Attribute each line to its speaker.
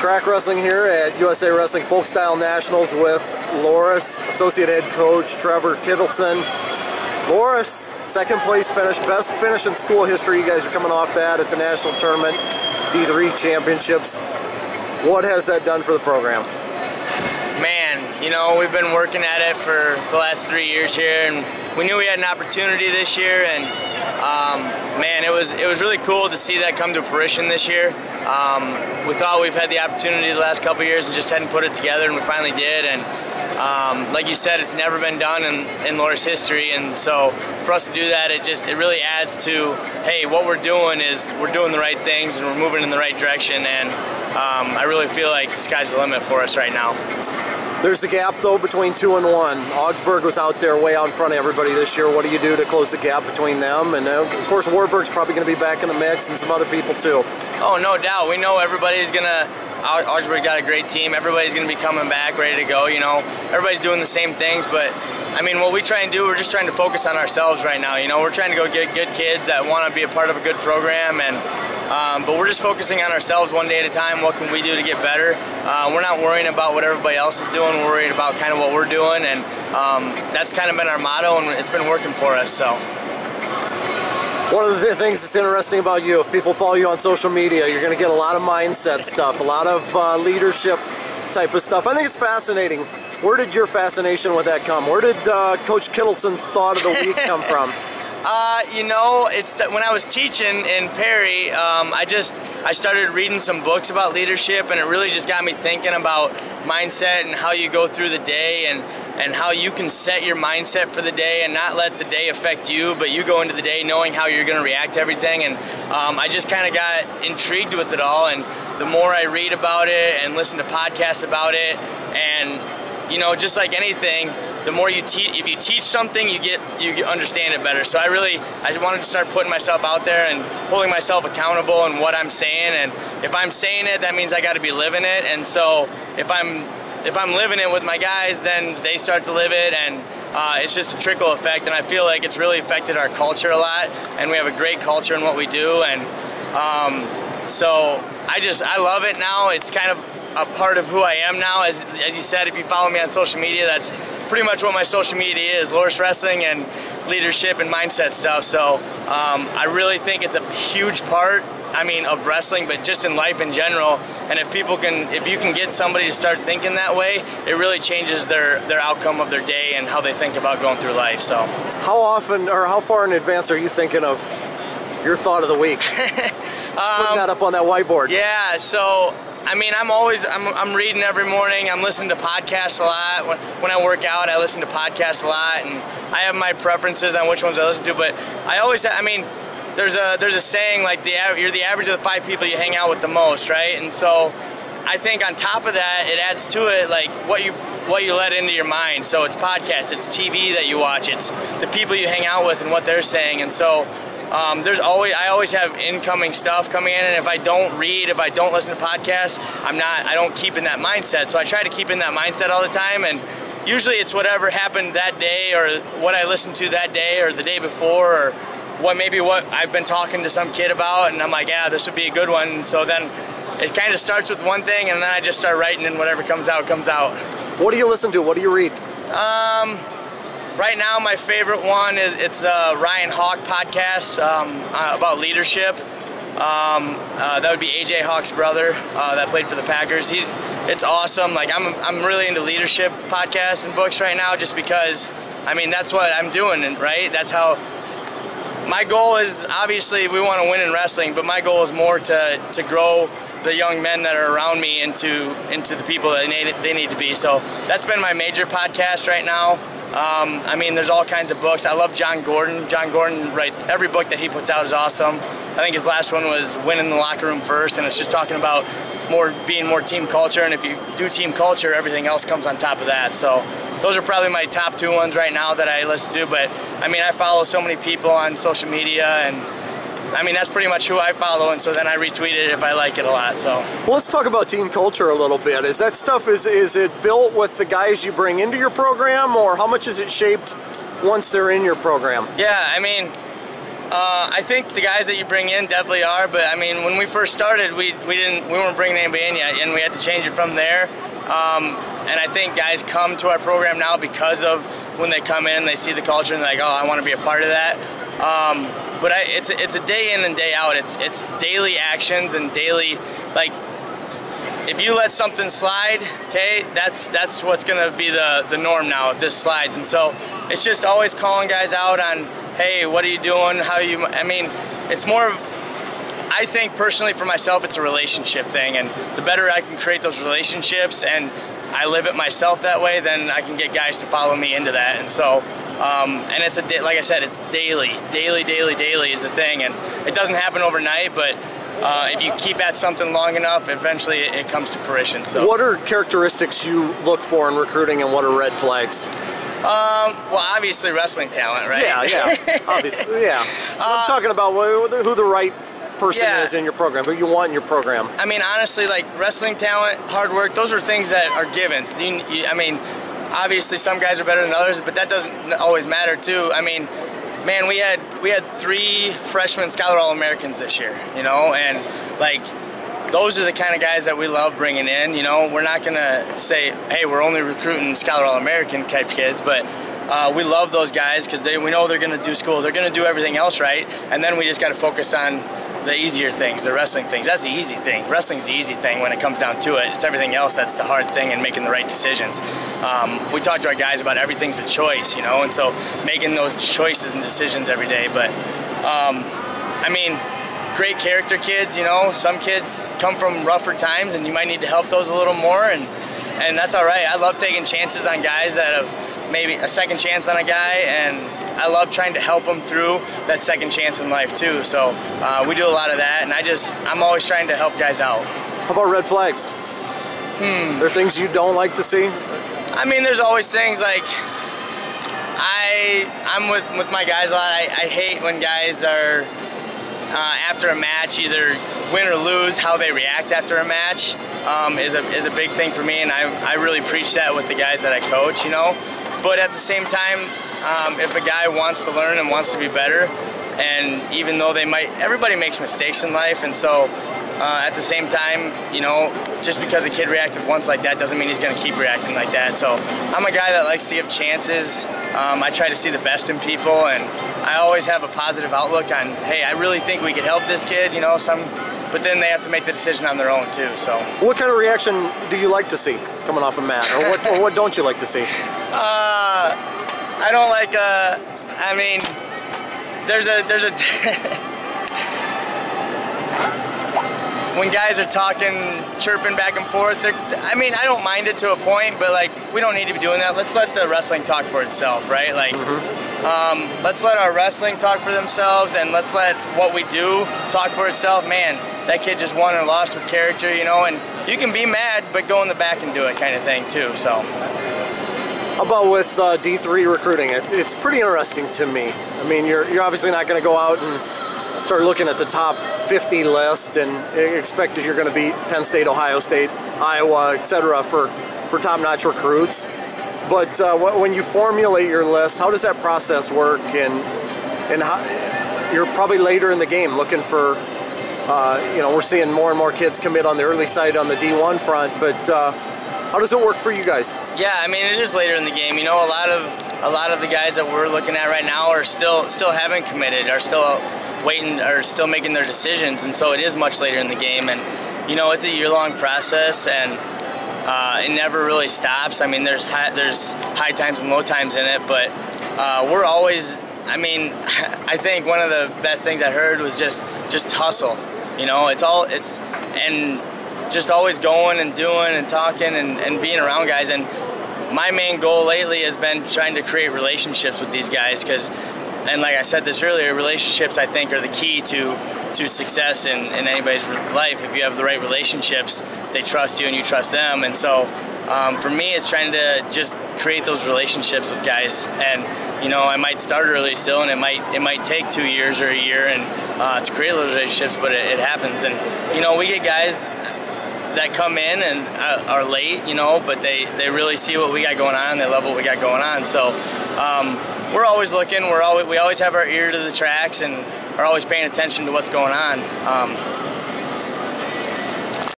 Speaker 1: Track wrestling here at USA Wrestling Folk Style Nationals with Loras, Associate Head Coach Trevor Kittleson. Loras, second place finish, best finish in school history. You guys are coming off that at the national tournament, D3 Championships. What has that done for the program?
Speaker 2: Man, you know, we've been working at it for the last 3 years here, and we knew we had an opportunity this year, and man, it was really cool to see that come to fruition this year. We thought we've had the opportunity the last couple of years and just hadn't put it together, and we finally did. And like you said, it's never been done in Loras history, and so for us to do that, it really adds to, hey, what we're doing is we're doing the right things and we're moving in the right direction, and I really feel like the sky's the limit for us right now.
Speaker 1: There's a gap, though, between 2 and 1. Augsburg was out there way out in front of everybody this year. What do you do to close the gap between them? And, of course, Warburg's probably going to be back in the mix and some other people, too.
Speaker 2: Oh, no doubt. We know everybody's going to – Augsburg got a great team. Everybody's going to be coming back, ready to go, you know. Everybody's doing the same things, but, I mean, what we try and do, we're just trying to focus on ourselves right now, you know. We're trying to go get good kids that want to be a part of a good program, and but we're just focusing on ourselves one day at a time. What can we do to get better? We're not worrying about what everybody else is doing. We're worried about kind of what we're doing, and that's kind of been our motto, and it's been working for us. So.
Speaker 1: One of the things that's interesting about you, if people follow you on social media, you're going to get a lot of mindset stuff, a lot of leadership type of stuff. I think it's fascinating. Where did your fascination with that come? Where did Coach Kittleson's thought of the week come from?
Speaker 2: You know, when I was teaching in Perry, I started reading some books about leadership, and it really just got me thinking about mindset and how you go through the day, and how you can set your mindset for the day and not let the day affect you, but you go into the day knowing how you're going to react to everything. And I just kind of got intrigued with it all, and the more I read about it and listen to podcasts about it, and you know, just like anything, the more you teach, if you teach something, you understand it better. So I wanted to start putting myself out there and holding myself accountable in what I'm saying. And if I'm saying it, that means I got to be living it. And so if I'm living it with my guys, then they start to live it, and it's just a trickle effect. And I feel like it's really affected our culture a lot, and we have a great culture in what we do. And so I love it now. It's kind of a part of who I am now. As you said, if you follow me on social media, that's pretty much what my social media is: Loras Wrestling and leadership and mindset stuff. So I really think it's a huge part, I mean, of wrestling, but just in life in general. And if you can get somebody to start thinking that way, it really changes their outcome of their day and how they think about going through life. So
Speaker 1: how often or how far in advance are you thinking of your thought of the week? Putting that up on that whiteboard.
Speaker 2: Yeah, so I mean, I'm reading every morning. I'm listening to podcasts a lot. When I work out, I listen to podcasts a lot, and I have my preferences on which ones I listen to. But I always, I mean, there's a saying like you're the average of the 5 people you hang out with the most, right? And so I think on top of that, it adds to it like what you let into your mind. So it's podcasts, it's TV that you watch, it's the people you hang out with and what they're saying, and so. I always have incoming stuff coming in, and if I don't read, if I don't listen to podcasts, I don't keep in that mindset. So I try to keep in that mindset all the time, and usually it's whatever happened that day, or what I listened to that day, or the day before, or what I've been talking to some kid about, and I'm like, yeah, this would be a good one. And so then it kind of starts with one thing, and then I just start writing, and whatever comes out, comes out. What
Speaker 1: do you listen to? What do you read?
Speaker 2: Right now, my favorite one it's Ryan Hawk podcast about leadership. That would be AJ Hawk's brother that played for the Packers. It's awesome. Like I'm really into leadership podcasts and books right now, just because I mean that's what I'm doing, right? That's how my goal is. Obviously, we want to win in wrestling, but my goal is more to grow the young men that are around me into the people that they need to be. So that's been my major podcast right now. I mean, there's all kinds of books. I love John Gordon. John Gordon, right? Every book that he puts out is awesome. I think his last one was Winning the Locker Room First, and it's just talking about being more team culture. And if you do team culture, everything else comes on top of that. So those are probably my top 2 ones right now that I listen to. But I mean, I follow so many people on social media, and I mean, that's pretty much who I follow, and so then I retweet it if I like it a lot. So,
Speaker 1: well, let's talk about team culture a little bit. Is that stuff, is it built with the guys you bring into your program, or how much is it shaped once they're in your program?
Speaker 2: Yeah, I mean, I think the guys that you bring in definitely are, but I mean, when we first started, we weren't bringing anybody in yet, and we had to change it from there. And I think guys come to our program now because of when they come in, they see the culture and they're like, oh, I want to be a part of that. But it's a day in and day out. It's daily actions and daily, like, if you let something slide, okay, that's what's gonna be the norm now if this slides. And so it's just always calling guys out on, hey, what are you doing? I mean, it's more of, I think personally for myself, it's a relationship thing, and the better I can create those relationships and I live it myself that way, then I can get guys to follow me into that. And so, and it's like I said, it's daily is the thing, and it doesn't happen overnight, but if you keep at something long enough, eventually it comes to fruition. So,
Speaker 1: what are characteristics you look for in recruiting, and what are red flags?
Speaker 2: Well, obviously wrestling talent, right?
Speaker 1: Yeah, obviously, yeah. I'm talking about who the right person is in your program, who you want in your program.
Speaker 2: I mean, honestly, like wrestling talent, hard work, those are things that are givens. I mean, obviously some guys are better than others, but that doesn't always matter too. I mean, man, we had 3 freshman Scholar All-Americans this year, you know, and like, those are the kind of guys that we love bringing in. You know, we're not gonna say, hey, we're only recruiting Scholar All-American type kids, but we love those guys because we know they're gonna do school, they're gonna do everything else right, and then we just gotta focus on the easier things, the wrestling things. That's the easy thing. Wrestling's the easy thing when it comes down to it. It's everything else that's the hard thing, and making the right decisions. We talk to our guys about everything's a choice, you know, and so making those choices and decisions every day. But I mean, great character kids, you know, some kids come from rougher times and you might need to help those a little more, and that's all right. I love taking chances on guys that have maybe a second chance on a guy, and I love trying to help them through that second chance in life too. So we do a lot of that, and I'm always trying to help guys out.
Speaker 1: How about red flags? There are things you don't like to see?
Speaker 2: I mean, there's always things like, I'm with my guys a lot. I hate when guys are after a match, either win or lose, how they react after a match is a big thing for me, and I really preach that with the guys that I coach, you know. But at the same time, if a guy wants to learn and wants to be better, and even though everybody makes mistakes in life, and so at the same time, you know, just because a kid reacted once like that doesn't mean he's going to keep reacting like that. So I'm a guy that likes to give chances. I try to see the best in people, and I always have a positive outlook on, hey, I really think we could help this kid, you know, but then they have to make the decision on their own too. So
Speaker 1: what kind of reaction do you like to see coming off a mat, or what don't you like to see?
Speaker 2: I don't like, I mean, there's a when guys are talking, chirping back and forth, I mean, I don't mind it to a point, but like, we don't need to be doing that. Let's let the wrestling talk for itself, right? Like, let's let our wrestling talk for themselves, and let's let what we do talk for itself. Man, that kid just won and lost with character, you know, and you can be mad, but go in the back and do it kind of thing too, so.
Speaker 1: How about with D3 recruiting? It's pretty interesting to me. I mean, you're obviously not going to go out and start looking at the top 50 list and expect that you're going to beat Penn State, Ohio State, Iowa, etc. for top-notch recruits. But when you formulate your list, how does that process work? And how, you're probably later in the game looking for, you know, we're seeing more and more kids commit on the early side on the D1 front, but how does it work for you guys?
Speaker 2: Yeah, I mean, it is later in the game. You know, a lot of the guys that we're looking at right now are still haven't committed, are still waiting, are still making their decisions, and so it is much later in the game. And you know, it's a year-long process, and it never really stops. I mean, there's high times and low times in it, but we're always. I mean, I think one of the best things I heard was just hustle. You know, and just always going and doing and talking and being around guys. And my main goal lately has been trying to create relationships with these guys, and like I said this earlier, relationships I think are the key to success in anybody's life. If you have the right relationships, they trust you and you trust them. And so for me, it's trying to just create those relationships with guys. And you know, I might start early still, and it might take 2 years or a year and to create those relationships, but it happens. And you know, we get guys that come in and are late, you know, but they really see what we got going on, they love what we got going on. So we're always looking, we always have our ear to the tracks, and are always paying attention to what's going on.